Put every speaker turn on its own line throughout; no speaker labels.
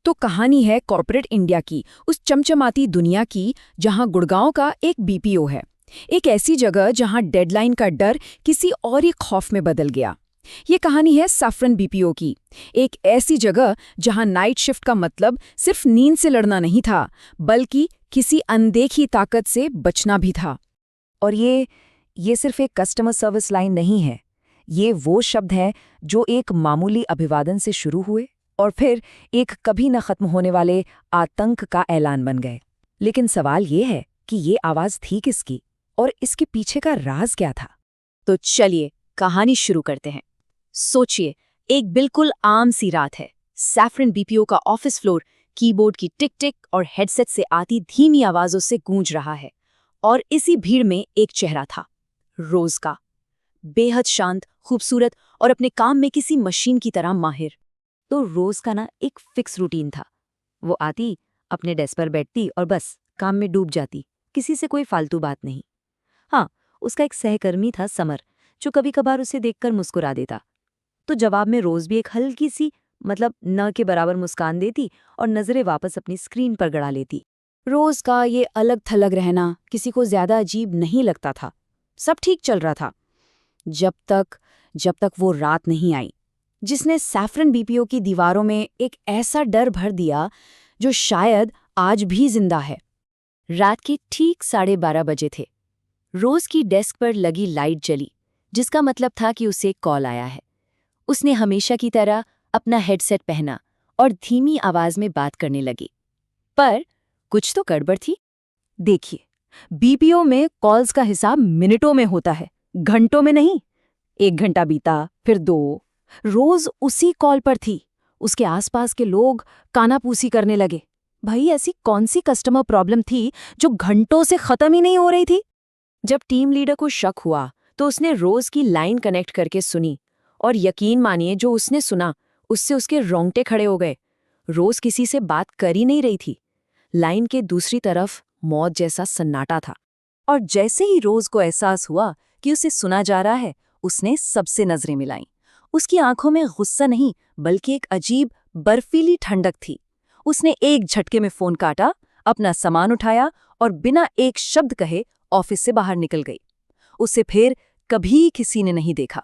तो कहानी है कॉर्पोरेट इंडिया की, उस चमचमाती दुनिया की जहां गुड़गांव का एक बीपीओ है। एक ऐसी जगह जहां डेडलाइन का डर किसी और ही खौफ में बदल गया। ये कहानी है सैफरन बीपीओ की। एक ऐसी जगह जहां नाइट शिफ्ट का मतलब सिर्फ नींद से लड़ना नहीं था, बल्कि किसी अनदेखी ताकत से बचना भी था।
और ये सिर्फ एक कस्टमर सर्विस लाइन नहीं है। ये वो शब्द हैं जो एक मामूली अभिवादन से शुरू हुए और फिर एक कभी न खत्म होने वाले आतंक का ऐलान बन गए। लेकिन सवाल ये है कि ये आवाज थी किसकी और इसके पीछे का राज क्या था?
तो चलिए कहानी शुरू करते हैं। सोचिए, एक बिल्कुल आम सी रात है। सैफरन बीपीओ का ऑफिस फ्लोर कीबोर्ड की टिक टिक और हेडसेट से आती धीमी आवाजों से गूंज रहा है। और इसी भीड़ में एक चेहरा था, रोज का। बेहद शांत, खूबसूरत और अपने काम में किसी मशीन की तरह माहिर।
तो रोज का ना एक फिक्स रूटीन था। वो आती, अपने डेस्क पर बैठती और बस काम में डूब जाती, किसी से कोई फालतू बात नहीं। हाँ, उसका एक सहकर्मी था समर, जो कभी कभार उसे देखकर मुस्कुरा देता। तो जवाब में रोज भी एक हल्की सी न के बराबर मुस्कान देती और नजरें वापस अपनी स्क्रीन पर गड़ा लेती।
रोज का ये अलग थलग रहना किसी को ज्यादा अजीब नहीं लगता था। सब ठीक चल रहा था, जब तक वो रात नहीं आई जिसने सैफरन बीपीओ की दीवारों में एक ऐसा डर भर दिया जो शायद आज भी जिंदा है।
रात के ठीक 12:30 बजे थे। रोज की डेस्क पर लगी लाइट जली, जिसका मतलब था कि उसे कॉल आया है। उसने हमेशा की तरह अपना हेडसेट पहना और धीमी आवाज में बात करने लगी। पर कुछ तो गड़बड़ थी।
देखिए, बीपीओ में कॉल्स का हिसाब मिनटों में होता है, घंटों में नहीं। 1 घंटा बीता, फिर 2। रोज उसी कॉल पर थी। उसके आसपास के लोग कानापूसी करने लगे। भाई, ऐसी कौन सी कस्टमर प्रॉब्लम थी जो घंटों से खत्म ही नहीं हो रही थी?
जब टीम लीडर को शक हुआ तो उसने रोज की लाइन कनेक्ट करके सुनी, और यकीन मानिए, जो उसने सुना उससे उसके रोंगटे खड़े हो गए। रोज किसी से बात कर ही नहीं रही थी। लाइन के दूसरी तरफ मौत जैसा सन्नाटा था।
और जैसे ही रोज को एहसास हुआ कि उसे सुना जा रहा है, उसने सबसे नजरें मिलाईं। उसकी आंखों में गुस्सा नहीं, बल्कि एक अजीब बर्फीली ठंडक थी। उसने एक झटके में फोन काटा, अपना सामान उठाया और बिना एक शब्द कहे ऑफिस से बाहर निकल गई। उसे फिर कभी किसी ने नहीं देखा।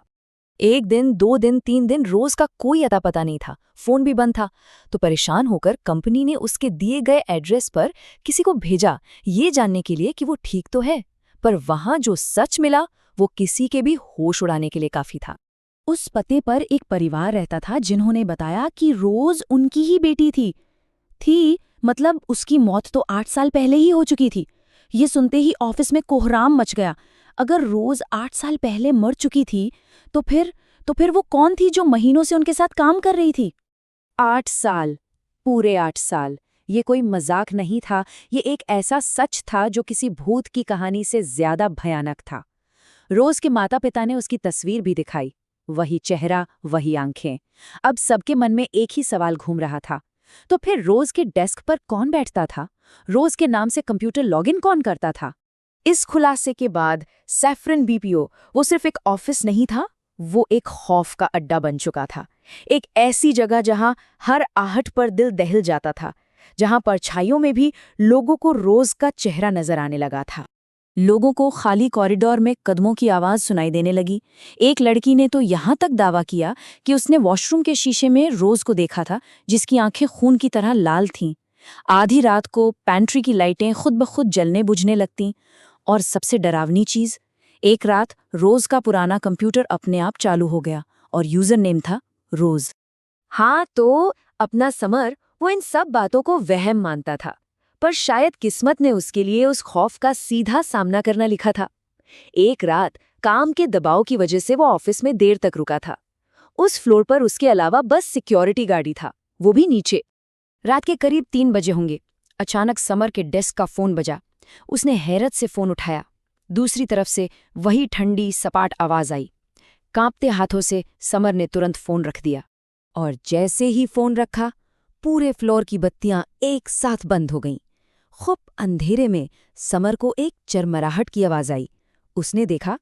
1 दिन, 2 दिन, 3 दिन रोज का कोई अता पता नहीं था। फोन भी बंद था। तो परेशान होकर कंपनी ने उसके दिए गए एड्रेस पर किसी को भेजा, ये जानने के लिए कि वो ठीक तो है। पर वहां जो सच मिला वो किसी के भी होश उड़ाने के लिए काफी था।
उस पते पर एक परिवार रहता था जिन्होंने बताया कि रोज उनकी ही बेटी थी। मतलब उसकी मौत तो 8 साल पहले ही हो चुकी थी। ये सुनते ही ऑफिस में कोहराम मच गया। अगर रोज 8 साल पहले मर चुकी थी तो फिर वो कौन थी जो महीनों से उनके साथ काम कर रही थी?
8 साल, पूरे 8 साल। ये कोई मजाक नहीं था, ये एक ऐसा सच था जो किसी भूत की कहानी से ज्यादा भयानक था। रोज के माता पिता ने उसकी तस्वीर भी दिखाई। वही चेहरा, वही आंखें। अब सबके मन में एक ही सवाल घूम रहा था, तो फिर रोज के डेस्क पर कौन बैठता था? रोज के नाम से कंप्यूटर लॉगिन कौन करता था?
इस खुलासे के बाद सैफरन बीपीओ वो सिर्फ एक ऑफिस नहीं था, वो एक खौफ का अड्डा बन चुका था। एक ऐसी जगह जहां हर आहट पर दिल दहल जाता था, जहां परछाइयों में भी लोगों को रोज का चेहरा नजर आने लगा था। लोगों को खाली कॉरिडोर में कदमों की आवाज सुनाई देने लगी। एक लड़की ने तो यहाँ तक दावा किया कि उसने वॉशरूम के शीशे में रोज को देखा था, जिसकी आंखें खून की तरह लाल थीं। आधी रात को पैंट्री की लाइटें खुद ब खुद जलने बुझने लगतीं। और सबसे डरावनी चीज, एक रात रोज का पुराना कंप्यूटर अपने आप चालू हो गया और यूजर नेम था रोज।
हाँ, तो अपना समर वो इन सब बातों को वहम मानता था, पर शायद किस्मत ने उसके लिए उस खौफ का सीधा सामना करना लिखा था। एक रात काम के दबाव की वजह से वो ऑफिस में देर तक रुका था। उस फ्लोर पर उसके अलावा बस सिक्योरिटी गार्ड था, वो भी नीचे।
रात के करीब 3 बजे होंगे। अचानक समर के डेस्क का फोन बजा। उसने हैरत से फोन उठाया। दूसरी तरफ से वही ठंडी सपाट आवाज आई। कांपते हाथों से समर ने तुरंत फोन रख दिया। और जैसे ही फोन रखा, पूरे फ्लोर की बत्तियां एक साथ बंद हो गईं। खूब अंधेरे में समर को एक चरमराहट की आवाज आई। उसने देखा,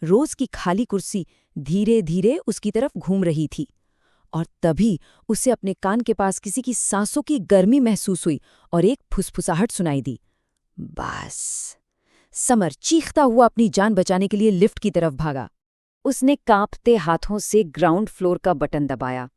रोज की खाली कुर्सी धीरे धीरे उसकी तरफ घूम रही थी
और तभी उसे अपने कान के पास किसी की सांसों की गर्मी महसूस हुई और एक फुसफुसाहट सुनाई दी। बस। समर चीखता हुआ अपनी जान बचाने के लिए लिफ्ट की तरफ भागा। उसने कांपते हाथों से ग्राउंड फ्लोर का बटन दबाया,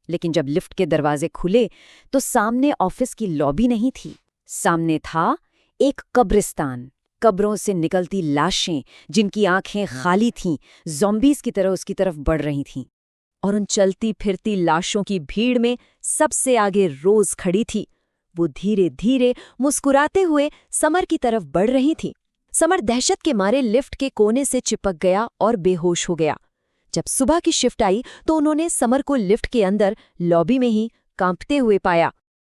लेकिन जब लिफ्ट के दरवाजे खुले तो सामने ऑफिस की लॉबी नहीं थी। सामने था एक कब्रिस्तान, कब्रों से निकलती लाशें जिनकी आंखें खाली थीं, ज़ॉम्बीज़ की तरह उसकी तरफ बढ़ रही थीं। और उन चलती फिरती लाशों की भीड़ में सबसे आगे रोज खड़ी थी। वो धीरे धीरे मुस्कुराते हुए समर की तरफ बढ़ रही थी। समर दहशत के मारे लिफ्ट के कोने से चिपक गया और बेहोश हो गया। जब सुबह की शिफ्ट आई तो उन्होंने समर को लिफ्ट के अंदर लॉबी में ही कांपते हुए पाया।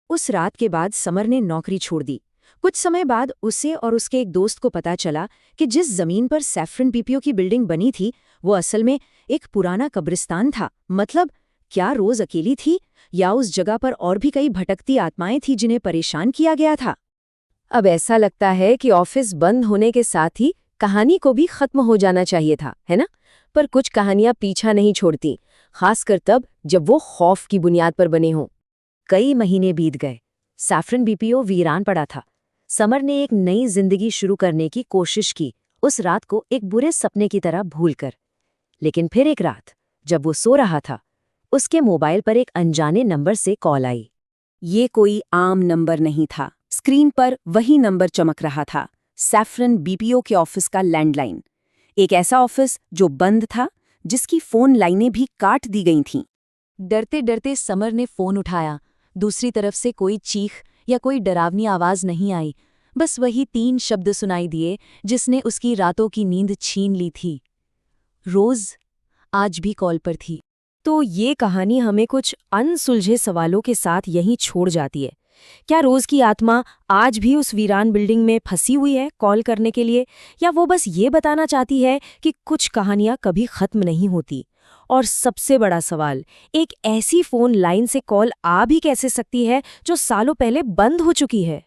उस रात के बाद समर ने नौकरी छोड़ दी। कुछ समय बाद उसे और उसके एक दोस्त को पता चला कि जिस जमीन पर सैफरन बीपीओ की बिल्डिंग बनी थी वो असल में एक पुराना कब्रिस्तान था। मतलब क्या रोज अकेली थी या उस जगह पर और भी कई भटकती आत्माएं थी जिन्हें परेशान किया गया था?
अब ऐसा लगता है कि ऑफिस बंद होने के साथ ही कहानी को भी खत्म हो जाना चाहिए था, है ना? पर कुछ कहानियां पीछा नहीं छोड़ती, खासकर तब जब वो खौफ की बुनियाद पर बने हों।
कई महीने बीत गए। सैफरन बीपीओ वीरान पड़ा था। समर ने एक नई जिंदगी शुरू करने की कोशिश की, उस रात को एक बुरे सपने की तरह भूलकर। लेकिन फिर एक रात जब वो सो रहा था, उसके मोबाइल पर एक अनजाने नंबर से कॉल आई। ये कोई आम नंबर नहीं था। स्क्रीन पर वही नंबर चमक रहा था, सैफरन बीपीओ के ऑफिस का लैंडलाइन। एक ऐसा ऑफिस जो बंद था, जिसकी फोन लाइनें भी काट दी गई थीं।
डरते डरते समर ने फोन उठाया। दूसरी तरफ से कोई चीख या कोई डरावनी आवाज नहीं आई, बस वही 3 शब्द सुनाई दिए जिसने उसकी रातों की नींद छीन ली थी। रोज आज भी कॉल पर थी।
तो ये कहानी हमें कुछ अनसुलझे सवालों के साथ यहीं छोड़ जाती है। क्या रोज की आत्मा आज भी उस वीरान बिल्डिंग में फंसी हुई है कॉल करने के लिए, या वो बस ये बताना चाहती है कि कुछ कहानियां कभी खत्म नहीं होती? और सबसे बड़ा सवाल, एक ऐसी फोन लाइन से कॉल आ भी कैसे सकती है जो सालों पहले बंद हो चुकी है?